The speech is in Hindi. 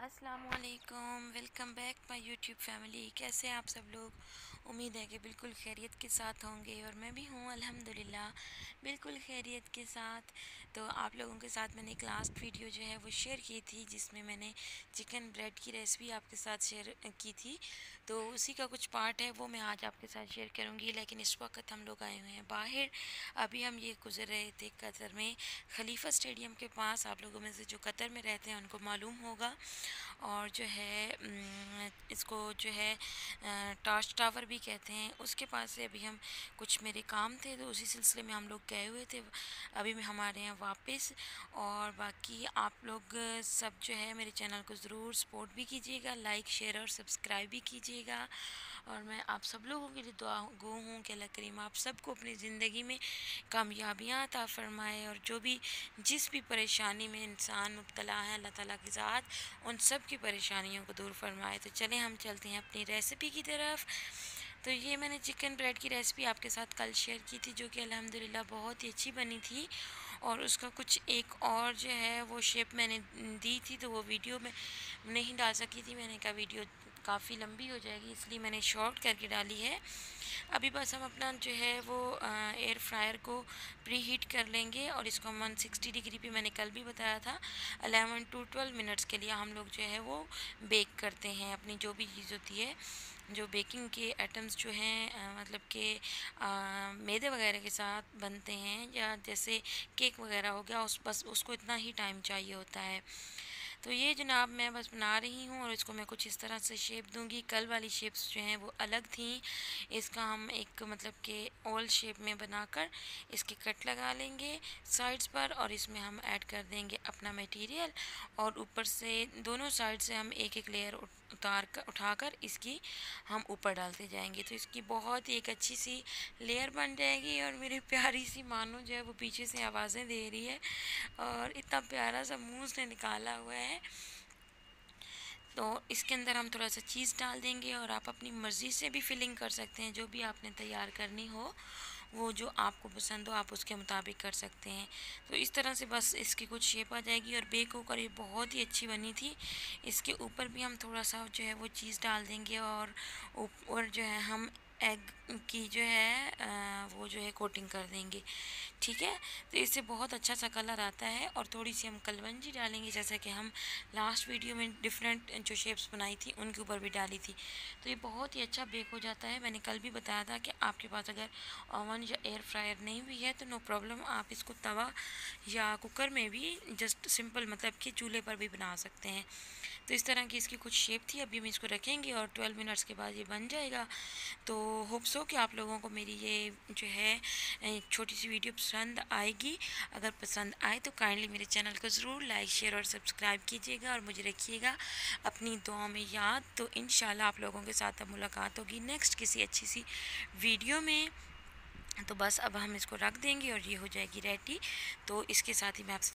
अस्सलामुअलैकुम, welcome back my YouTube family. कैसे हैं आप सब लोग? उम्मीद है कि बिल्कुल खैरियत के साथ होंगे और मैं भी हूँ अल्हम्दुलिल्लाह बिल्कुल खैरियत के साथ। तो आप लोगों के साथ मैंने एक लास्ट वीडियो जो है वो शेयर की थी, जिसमें मैंने चिकन ब्रेड की रेसिपी आपके साथ शेयर की थी। तो उसी का कुछ पार्ट है वो मैं आज आपके साथ शेयर करूँगी। लेकिन इस वक्त हम लोग आए हुए हैं बाहर। अभी हम ये गुजर रहे थे कतर में, खलीफा स्टेडियम के पास। आप लोगों में से जो कतर में रहते हैं उनको मालूम होगा। और जो है इसको जो है टॉर्च टावर भी कहते हैं। उसके पास से अभी हम कुछ मेरे काम थे तो उसी सिलसिले में हम लोग गए हुए थे। अभी मैं हमारे यहाँ वापस। और बाकी आप लोग सब जो है मेरे चैनल को ज़रूर सपोर्ट भी कीजिएगा, लाइक शेयर और सब्सक्राइब भी कीजिएगा। और मैं आप सब लोगों के लिए दुआ गो हूँ कि अल्लाह करीम आप सबको अपनी ज़िंदगी में कामयाबियाँ अता फ़रमाए। और जो भी जिस भी परेशानी में इंसान मुब्तला है, अल्लाह ताला की ज़ात उन सब की परेशानियों को दूर फरमाए। तो चलें हम चलते हैं अपनी रेसिपी की तरफ। तो ये मैंने चिकन ब्रेड की रेसिपी आपके साथ कल शेयर की थी, जो कि अल्हम्दुलिल्लाह बहुत ही अच्छी बनी थी। और उसका कुछ एक और जो है वो शेप मैंने दी थी, तो वो वीडियो में नहीं डाल सकी थी। मैंने कहा वीडियो काफ़ी लंबी हो जाएगी, इसलिए मैंने शॉर्ट करके डाली है। अभी बस हम अपना जो है वो एयर फ्रायर को प्री हीट कर लेंगे। और इसको हम 160 डिग्री पे, मैंने कल भी बताया था, 11 to 12 मिनट्स के लिए हम लोग जो है वो बेक करते हैं। अपनी जो भी चीज़ होती है, जो बेकिंग के आइटम्स जो हैं मतलब कि मैदे वगैरह के साथ बनते हैं, या जैसे केक वगैरह हो गया, उस बस उसको इतना ही टाइम चाहिए होता है। तो ये जनाब मैं बस बना रही हूँ और इसको मैं कुछ इस तरह से शेप दूंगी। कल वाली शेप्स जो हैं वो अलग थी। इसका हम एक मतलब कि ओवल शेप में बनाकर इसके कट लगा लेंगे साइड्स पर, और इसमें हम ऐड कर देंगे अपना मटेरियल। और ऊपर से दोनों साइड से हम एक एक लेयर उठाकर इसकी हम ऊपर डालते जाएंगे। तो इसकी बहुत ही एक अच्छी सी लेयर बन जाएगी। और मेरी प्यारी सी मानो जो है वो पीछे से आवाज़ें दे रही है, और इतना प्यारा सा मुंह उसने निकाला हुआ है। तो इसके अंदर हम थोड़ा सा चीज़ डाल देंगे, और आप अपनी मर्ज़ी से भी फिलिंग कर सकते हैं। जो भी आपने तैयार करनी हो, वो जो आपको पसंद हो आप उसके मुताबिक कर सकते हैं। तो इस तरह से बस इसकी कुछ शेप आ जाएगी। और बेक होकर ये बहुत ही अच्छी बनी थी। इसके ऊपर भी हम थोड़ा सा जो है वो चीज़ डाल देंगे, और ऊपर जो है हम एग की जो है वो जो है कोटिंग कर देंगे। ठीक है, तो इससे बहुत अच्छा सा कलर आता है। और थोड़ी सी हम कलवंजी डालेंगे, जैसा कि हम लास्ट वीडियो में डिफरेंट जो शेप्स बनाई थी उनके ऊपर भी डाली थी। तो ये बहुत ही अच्छा बेक हो जाता है। मैंने कल भी बताया था कि आपके पास अगर ओवन या एयर फ्रायर नहीं भी है तो नो प्रॉब्लम, आप इसको तवा या कुकर में भी जस्ट सिंपल मतलब कि चूल्हे पर भी बना सकते हैं। तो इस तरह की इसकी कुछ शेप थी। अभी हम इसको रखेंगे और 12 मिनट्स के बाद ये बन जाएगा। तो होप्स हो कि आप लोगों को मेरी ये जो है एक छोटी सी वीडियो पसंद आएगी। अगर पसंद आए तो काइंडली मेरे चैनल को ज़रूर लाइक शेयर और सब्सक्राइब कीजिएगा, और मुझे रखिएगा अपनी दुआ में याद। तो इंशाल्लाह आप लोगों के साथ अब मुलाकात होगी नेक्स्ट किसी अच्छी सी वीडियो में। तो बस अब हम इसको रख देंगे और ये हो जाएगी रेडी। तो इसके साथ ही मैं आपसे